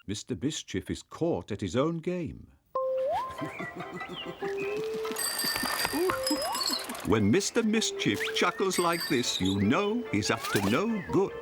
Mr Mischief is caught at his own game. When Mr Mischief chuckles like this, you know he's up to no good.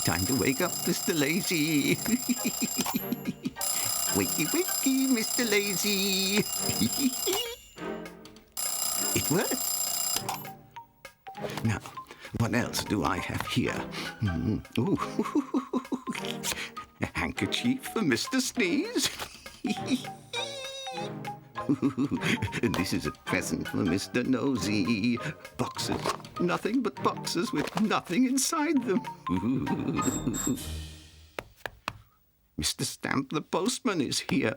Time to wake up, Mr. Lazy. Wakey, wakey, Mr. Lazy. It worked. Now, what else do I have here? Ooh. A handkerchief for Mr. Sneeze. This is a present for Mr. Nosy. Boxes. Nothing but boxes with nothing inside them. Mr. Stamp, the postman, is here.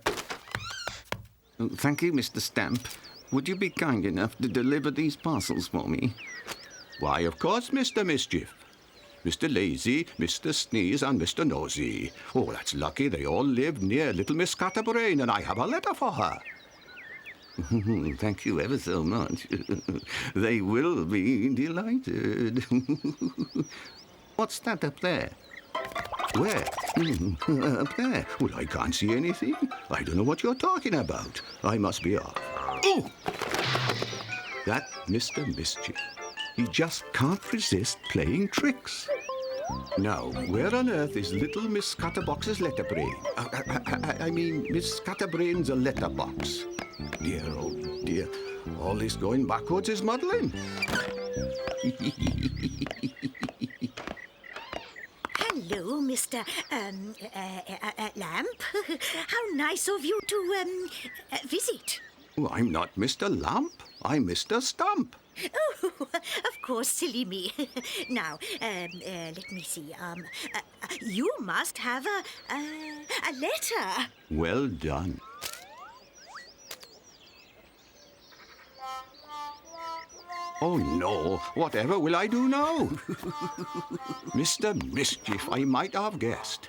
Oh, thank you, Mr. Stamp. Would you be kind enough to deliver these parcels for me? Why, of course, Mr Mischief. Mr Lazy, Mr Sneeze, and Mr Nosy. Oh, that's lucky. They all live near Little Miss Scatterbrain, and I have a letter for her. Thank you ever so much. They will be delighted. What's that up there? Where? Up there. Well, I can't see anything. I don't know what you're talking about. I must be off. Oh! That Mr Mischief. He just can't resist playing tricks. Now, where on earth is Little Miss Chatterbox's letterbrain? I mean, Miss Scatterbrain's a letterbox. Dear, oh dear, all this going backwards is muddling. Hello, Mr. Lamp. How nice of you to visit. Oh, I'm not Mr. Lamp. I'm Mr. Stump. Oh, of course, silly me. Now, let me see. You must have a letter. Well done. Oh, no. Whatever will I do now? Mr. Mischief, I might have guessed.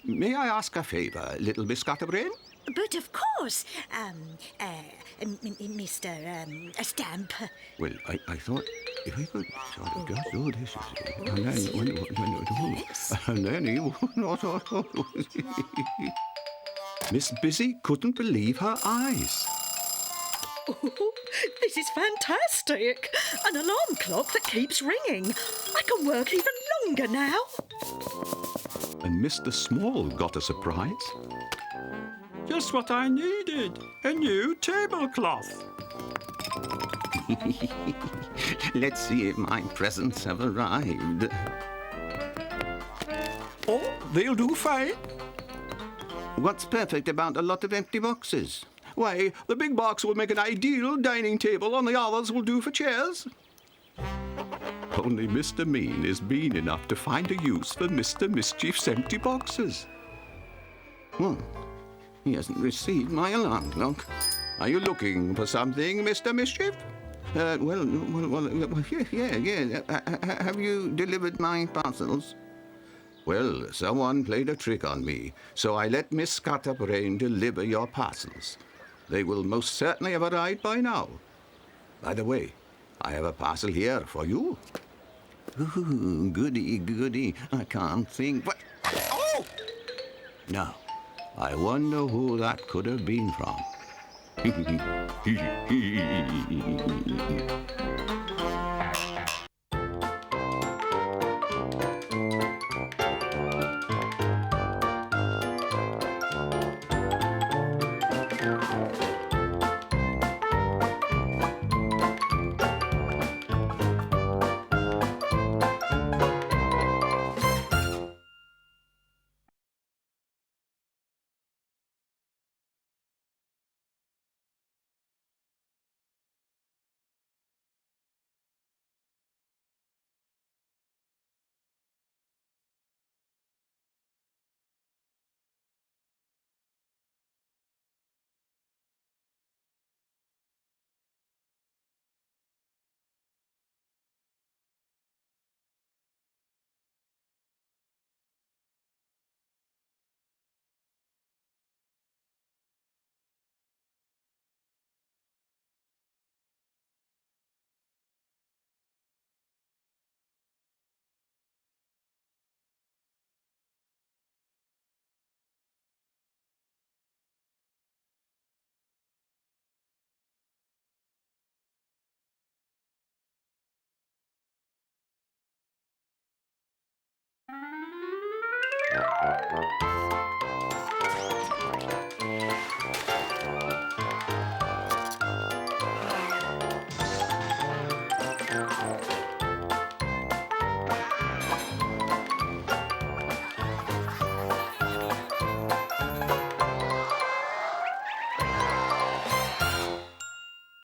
May I ask a favour, Little Miss Scatterbrain? But of course, Mr. Stamp. Well, I thought if I could sort of just do this, and then Miss Busy couldn't believe her eyes. Oh, this is fantastic! An alarm clock that keeps ringing. I can work even longer now. And Mr. Small got a surprise. Just what I needed. A new tablecloth. Let's see if my presents have arrived. Oh, they'll do fine. What's perfect about a lot of empty boxes? Why, the big box will make an ideal dining table, and the others will do for chairs. Only Mr. Mean is mean enough to find a use for Mr. Mischief's empty boxes. He hasn't received my alarm clock. Are you looking for something, Mr. Mischief? Well, yeah. Have you delivered my parcels? Well, someone played a trick on me, so I let Miss Scatterbrain deliver your parcels. They will most certainly have arrived by now. By the way, I have a parcel here for you. Ooh, goody. I can't think. What? Oh! Now, I wonder who that could have been from.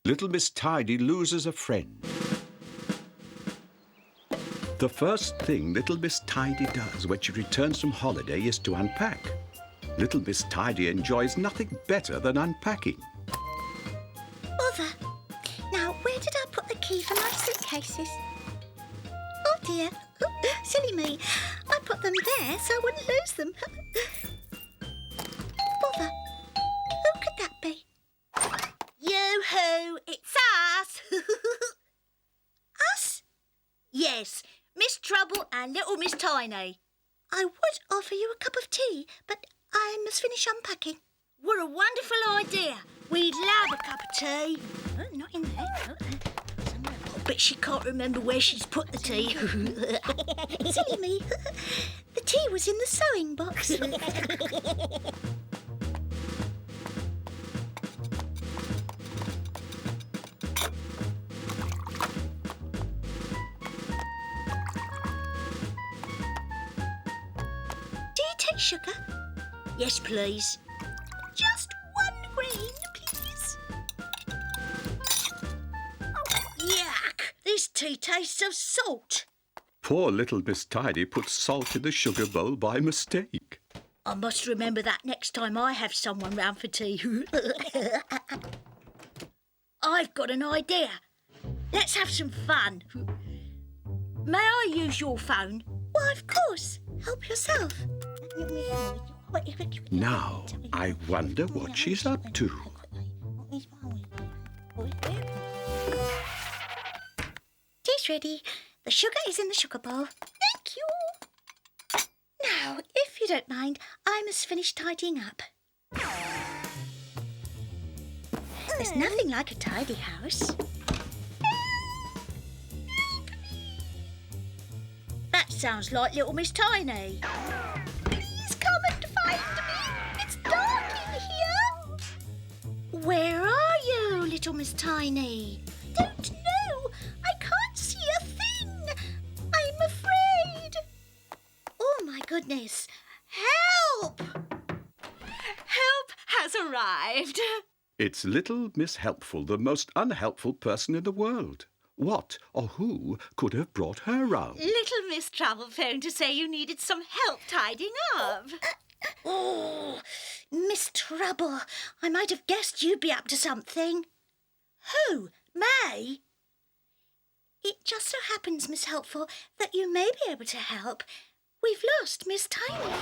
Little Miss Tidy loses a friend. The first thing Little Miss Tidy does when she returns from holiday is to unpack. Little Miss Tidy enjoys nothing better than unpacking. Bother. Now, where did I put the key for my suitcases? Oh dear. Silly me. I put them there so I wouldn't lose them. Bother. Who could that be? Yoo-hoo! It's us! Us? Yes, Miss Trouble and Little Miss Tiny. I would offer you a cup of tea, but I must finish unpacking. What a wonderful idea. We'd love a cup of tea. Oh, not in there. Oh, somewhere. I bet she can't remember where she's put the tea. Silly me. The tea was in the sewing box. Take sugar? Yes, please. Just 1 grain, please. Oh, yuck! This tea tastes of salt. Poor Little Miss Tidy put salt in the sugar bowl by mistake. I must remember that next time I have someone round for tea. I've got an idea. Let's have some fun. May I use your phone? Why, of course. Help yourself. Now, I wonder what she's up to. Tea's ready. The sugar is in the sugar bowl. Thank you. Now, if you don't mind, I must finish tidying up. There's nothing like a tidy house. That sounds like Little Miss Tiny. Please come and find me. It's dark in here. Where are you, Little Miss Tiny? Don't know. I can't see a thing. I'm afraid. Oh, my goodness. Help! Help has arrived. It's Little Miss Helpful, the most unhelpful person in the world. What or who could have brought her round? Little Miss Trouble phoned to say you needed some help tidying up. Oh, Miss Trouble. I might have guessed you'd be up to something. Who? May? It just so happens, Miss Helpful, that you may be able to help. We've lost Miss Tiny.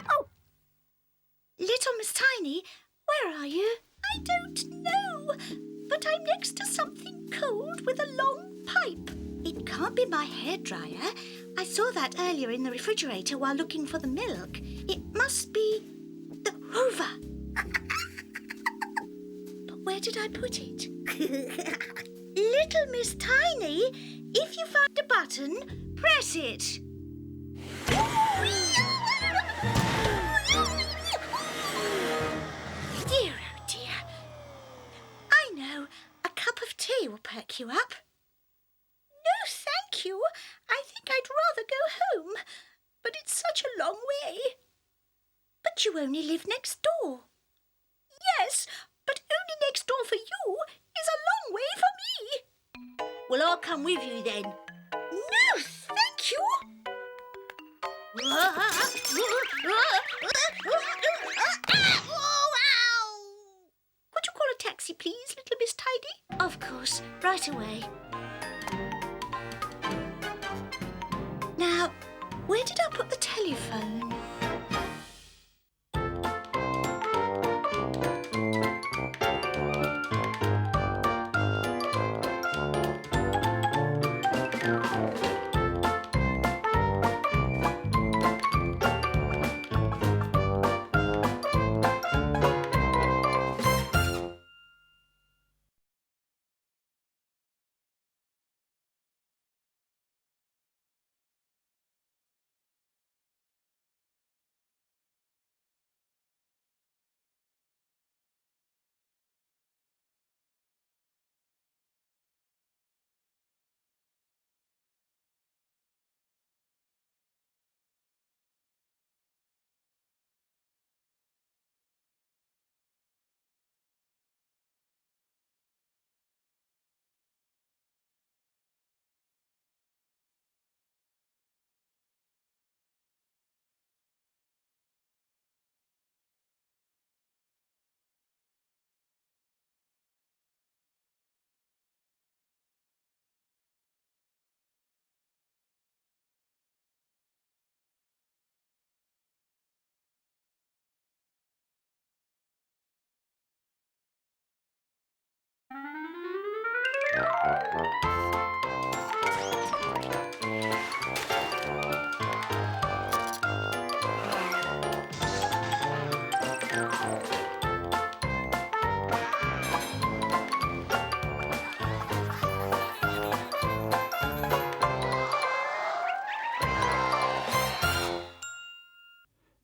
Oh. Little Miss Tiny, where are you? I don't know, but I'm next to something cold with a long pipe. It can't be my hairdryer. I saw that earlier in the refrigerator while looking for the milk. It must be the Hoover. But where did I put it? Little Miss Tiny, if you find a button, press it. Dear, oh dear. I know, a cup of tea will perk you up. No, thank you. I think I'd rather go home. But it's such a long way. But you only live next door. Yes, but only next door for you is a long way for me. Well, I'll come with you then. No, thank you. Would you call a taxi, please, Little Miss Tidy? Of course, right away. Now, where did I put the telephone?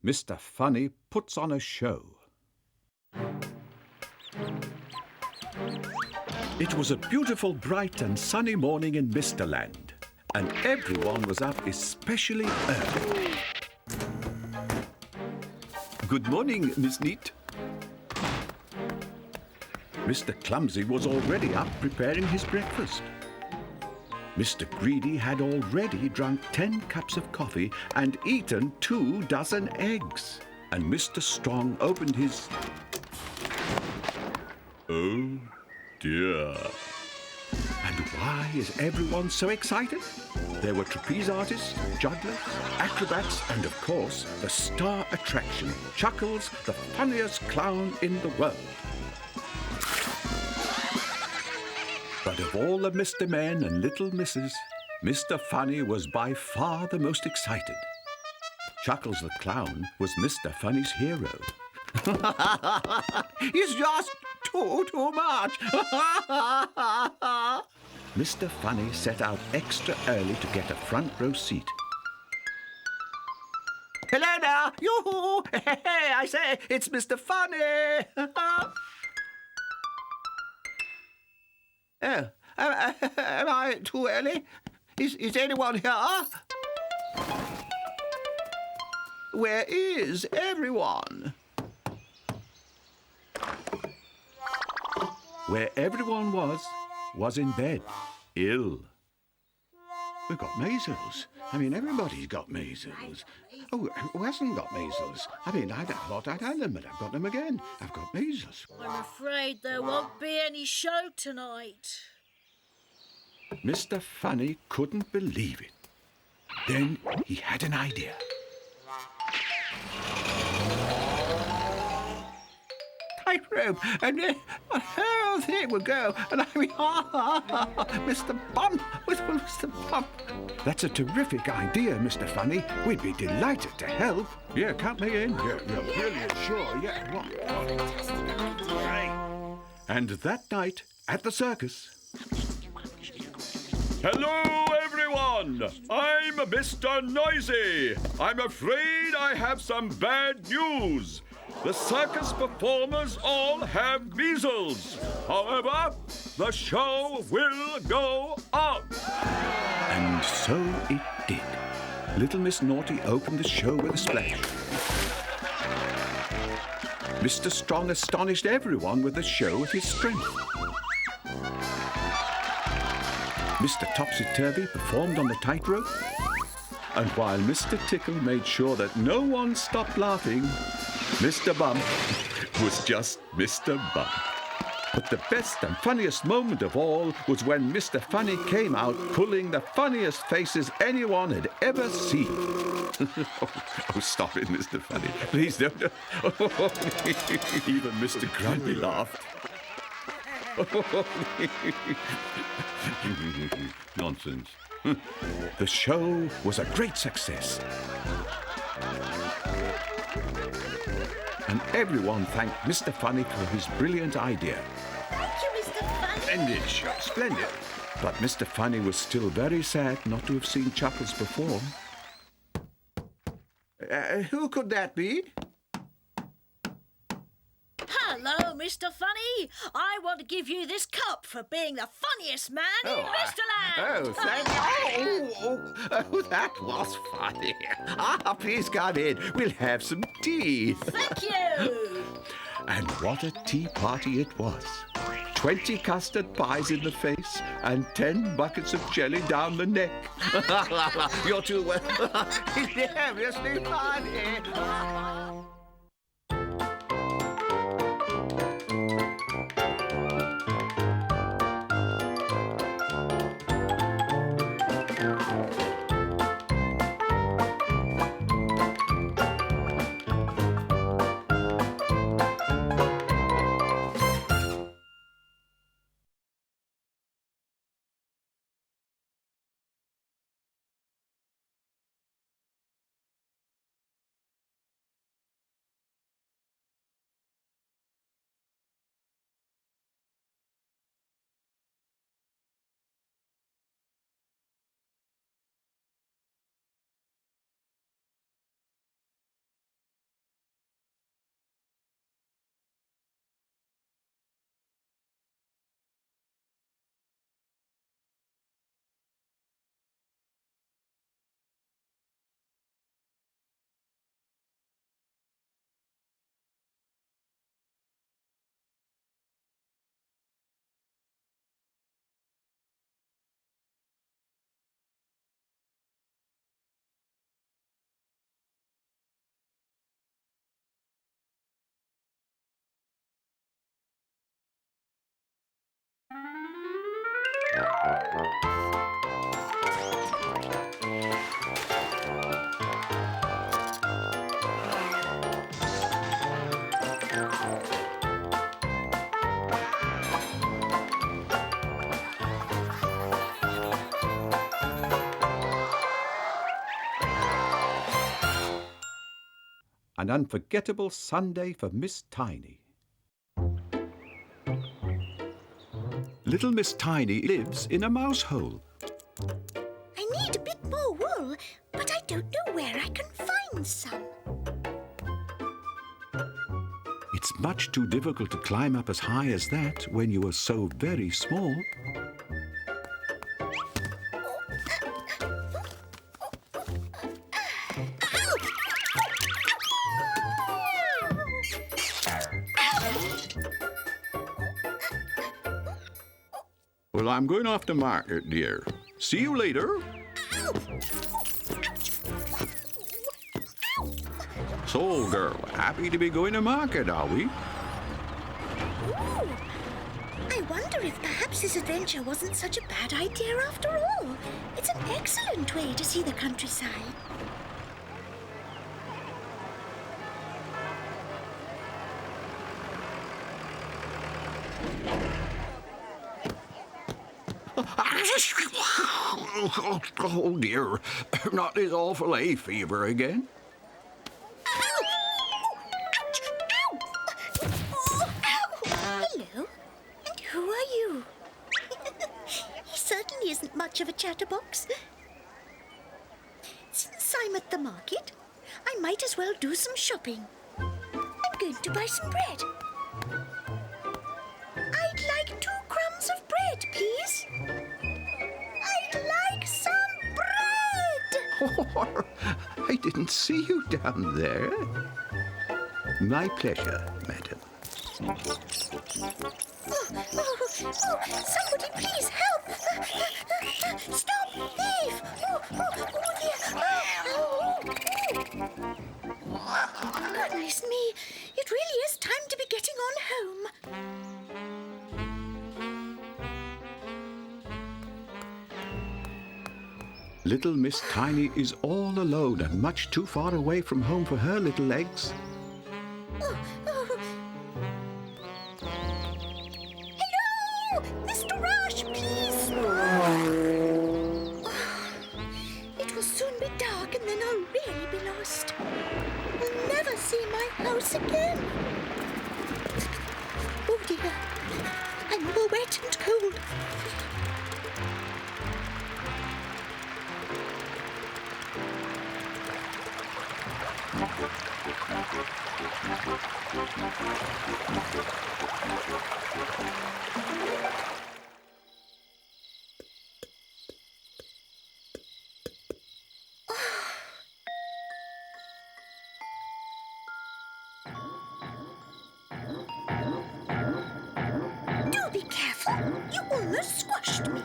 Mr. Funny puts on a show. It was a beautiful, bright and sunny morning in Mr. Land, and everyone was up especially early. Good morning, Miss Neat. Mr. Clumsy was already up preparing his breakfast. Mr. Greedy had already drunk 10 cups of coffee and eaten 2 dozen eggs. And Mr. Strong opened his... Oh, dear. And why is everyone so excited? There were trapeze artists, jugglers, acrobats, and of course, the star attraction, Chuckles, the funniest clown in the world. But of all the Mr. Men and Little Misses, Mr. Funny was by far the most excited. Chuckles the clown was Mr. Funny's hero. It's just too much. Mr. Funny set out extra early to get a front row seat. Hello there! Yoo-hoo! Hey, I say, it's Mr. Funny! Oh, am I too early? Is anyone here? Where is everyone? Where everyone was in bed, ill. We've got measles. I mean, everybody's got measles. Oh, who hasn't got measles? I mean, I thought I'd had them, but I've got them again. I've got measles. I'm afraid there won't be any show tonight. Mr. Funny couldn't believe it. Then he had an idea. Tightrope, and the whole thing would go, and I mean, Mr. Bump, Mr. Bump. That's a terrific idea, Mr. Funny. We'd be delighted to help. Yeah, count me in. Yeah, brilliant, sure, yeah. What? And that night, at the circus... Hello, everyone! I'm Mr. Noisy. I'm afraid I have some bad news. The circus performers all have measles. However, the show will go on. And so it did. Little Miss Naughty opened the show with a splash. Mr. Strong astonished everyone with a show of his strength. Mr. Topsy-Turvy performed on the tightrope. And while Mr. Tickle made sure that no one stopped laughing, Mr. Bump was just Mr. Bump. But the best and funniest moment of all was when Mr. Funny came out pulling the funniest faces anyone had ever seen. Oh, stop it, Mr. Funny. Please don't. Even Mr. Grumpy laughed. Nonsense. The show was a great success. And everyone thanked Mr. Funny for his brilliant idea. Thank you, Mr. Funny. Splendid show, splendid. But Mr. Funny was still very sad not to have seen Chuckles perform. Who could that be? Hello, Mr. Funny. I want to give you this cup for being the funniest man in Mr. Land. Oh, thank you. Oh, that was funny. Please come in. We'll have some tea. Thank you. And what a tea party it was. 20 custard pies in the face and 10 buckets of jelly down the neck. You're too well. Hilariously funny. An unforgettable Sunday for Miss Tiny. Little Miss Tiny lives in a mouse hole. I need a bit more wool, but I don't know where I can find some. It's much too difficult to climb up as high as that when you are so very small. Well, I'm going off to market, dear. See you later. So, girl, happy to be going to market, are we? Ooh. I wonder if perhaps this adventure wasn't such a bad idea after all. It's an excellent way to see the countryside. Oh dear, not this awful hay fever again. Hello, and who are you? He certainly isn't much of a chatterbox. Since I'm at the market, I might as well do some shopping. I'm going to buy some bread. I'd like 2 crumbs of bread, please. I'd like some bread! Oh, I didn't see you down there. My pleasure, madam. Somebody please help! Stop, thief! Goodness me, it really is time to be getting on home. Little Miss Tiny is all alone and much too far away from home for her little legs. Hello! Mr. Rush, please! It will soon be dark and then I'll really be lost. I'll never see my house again. Oh dear, I'm all wet and cold. Do be careful. You almost squashed me.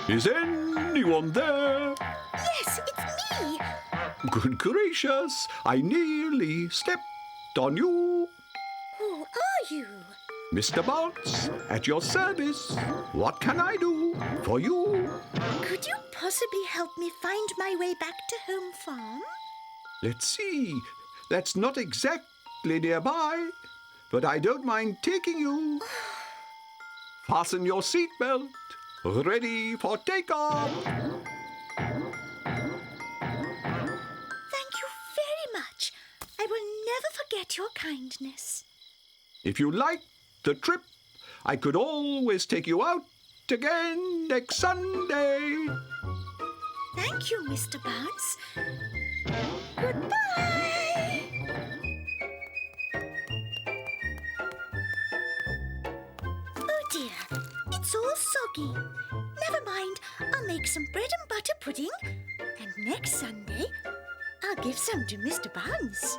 Is anyone there? Yes, it's me. Good gracious, I nearly stepped on you. Who are you? Mr. Bounce, at your service. What can I do for you? Could you possibly help me find my way back to Home Farm? Let's see. That's not exactly nearby, but I don't mind taking you. Fasten your seatbelt. Ready for takeoff. Thank you very much. I will never forget your kindness. If you like the trip, I could always take you out again next Sunday. Thank you, Mr. Bounce. Goodbye. Oh dear, it's all soggy. Never mind, I'll make some bread and butter pudding, and next Sunday I'll give some to Mr. Bounce.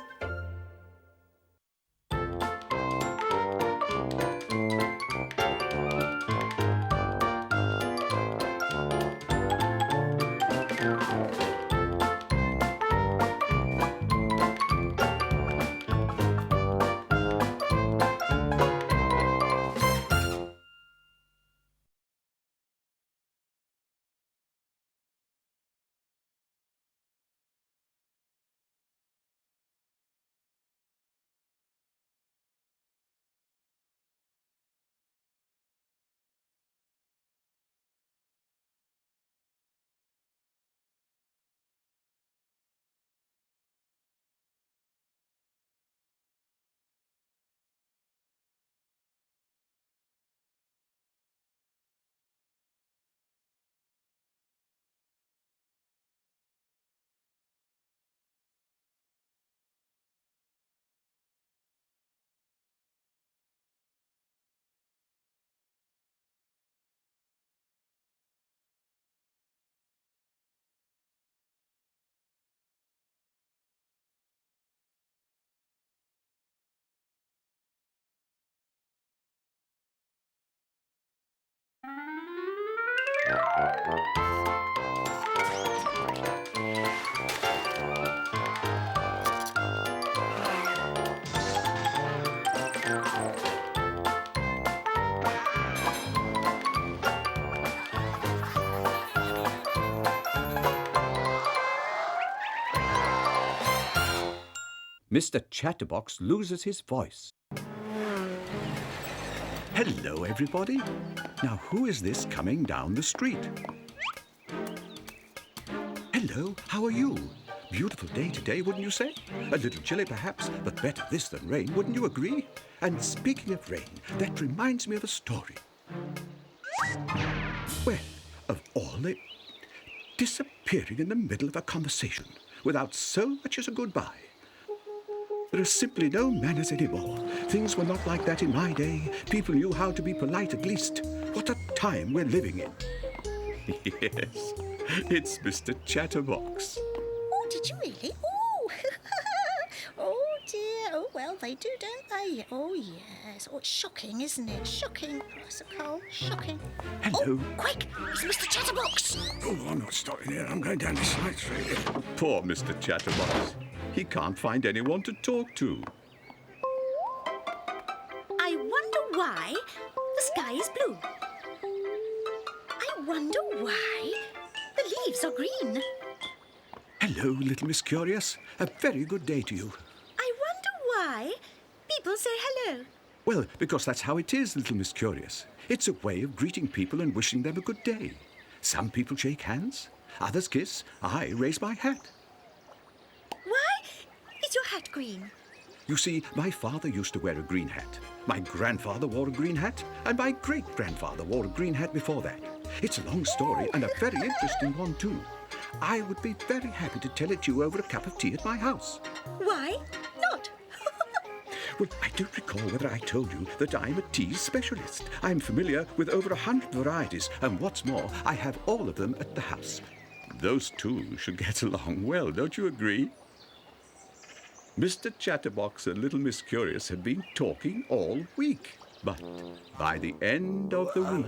Mr. Chatterbox loses his voice. Hello, everybody. Now, who is this coming down the street? Hello, how are you? Beautiful day today, wouldn't you say? A little chilly, perhaps, but better this than rain, wouldn't you agree? And speaking of rain, that reminds me of a story. Well, of all the disappearing in the middle of a conversation without so much as a goodbye. There are simply no manners anymore. Things were not like that in my day. People knew how to be polite at least. What a time we're living in. Yes, it's Mr. Chatterbox. Oh, did you really? Oh, oh dear. Oh, well, they do, don't they? Oh, yes. Oh, it's shocking, isn't it? Shocking. Price of coal. Shocking. Hello. Oh, quick! It's Mr. Chatterbox. Oh, I'm not stopping here. I'm going down this side street. Poor Mr. Chatterbox. He can't find anyone to talk to. I wonder why the sky is blue. I wonder why the leaves are green. Hello, Little Miss Curious. A very good day to you. I wonder why people say hello. Well, because that's how it is, Little Miss Curious. It's a way of greeting people and wishing them a good day. Some people shake hands, others kiss. I raise my hat. Why is your hat green? You see, my father used to wear a green hat. My grandfather wore a green hat, and my great-grandfather wore a green hat before that. It's a long story, and a very interesting one, too. I would be very happy to tell it to you over a cup of tea at my house. Why not? Well, I don't recall whether I told you that I'm a tea specialist. I'm familiar with over 100 varieties, and what's more, I have all of them at the house. Those two should get along well, don't you agree? Mr. Chatterbox and Little Miss Curious had been talking all week, but by the end of the week...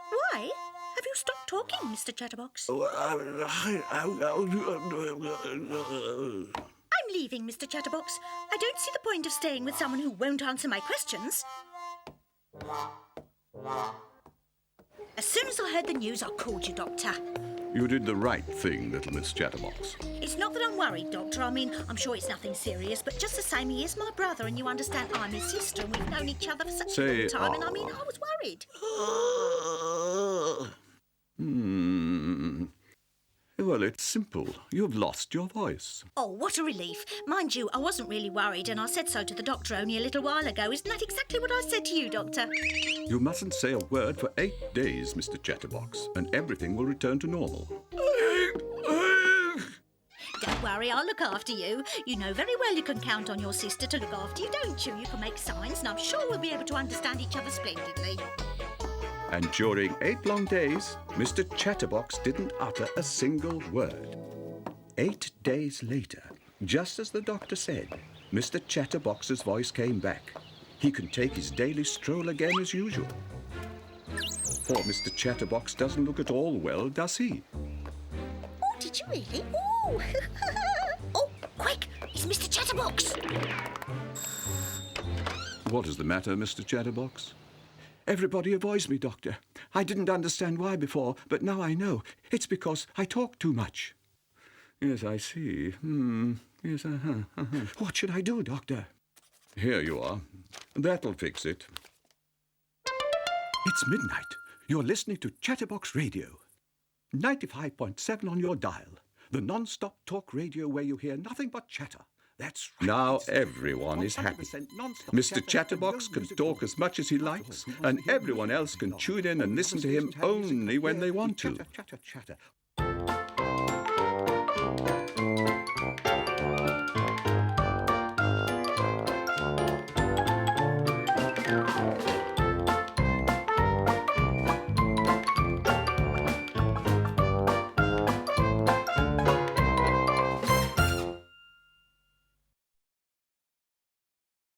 Why have you stopped talking, Mr. Chatterbox? I'm leaving, Mr. Chatterbox. I don't see the point of staying with someone who won't answer my questions. As soon as I heard the news, I called you, Doctor. You did the right thing, Little Miss Chatterbox. It's not that I'm worried, Doctor. I mean, I'm sure it's nothing serious, but just the same, he is my brother, and you understand I'm his sister, and we've known each other for such a long time, and I mean, I was worried. Well, it's simple. You've lost your voice. Oh, what a relief. Mind you, I wasn't really worried, and I said so to the doctor only a little while ago. Isn't that exactly what I said to you, Doctor? You mustn't say a word for 8 days, Mr. Chatterbox, and everything will return to normal. Don't worry, I'll look after you. You know very well you can count on your sister to look after you, don't you? You can make signs, and I'm sure we'll be able to understand each other splendidly. And during 8 long days, Mr. Chatterbox didn't utter a single word. 8 days later, just as the doctor said, Mr. Chatterbox's voice came back. He can take his daily stroll again as usual. Poor Mr. Chatterbox doesn't look at all well, does he? Oh, did you really? Oh! Oh, quick! It's Mr. Chatterbox! What is the matter, Mr. Chatterbox? Everybody avoids me, Doctor. I didn't understand why before, but now I know. It's because I talk too much. Yes, I see. Yes, What should I do, Doctor? Here you are. That'll fix it. It's midnight. You're listening to Chatterbox Radio. 95.7 on your dial. The non-stop talk radio where you hear nothing but chatter. That's right. Now everyone is happy. Mr. Chatterbox can talk as much as he likes, and everyone else can tune in and listen to him only when they want to. Chatter, chatter, chatter.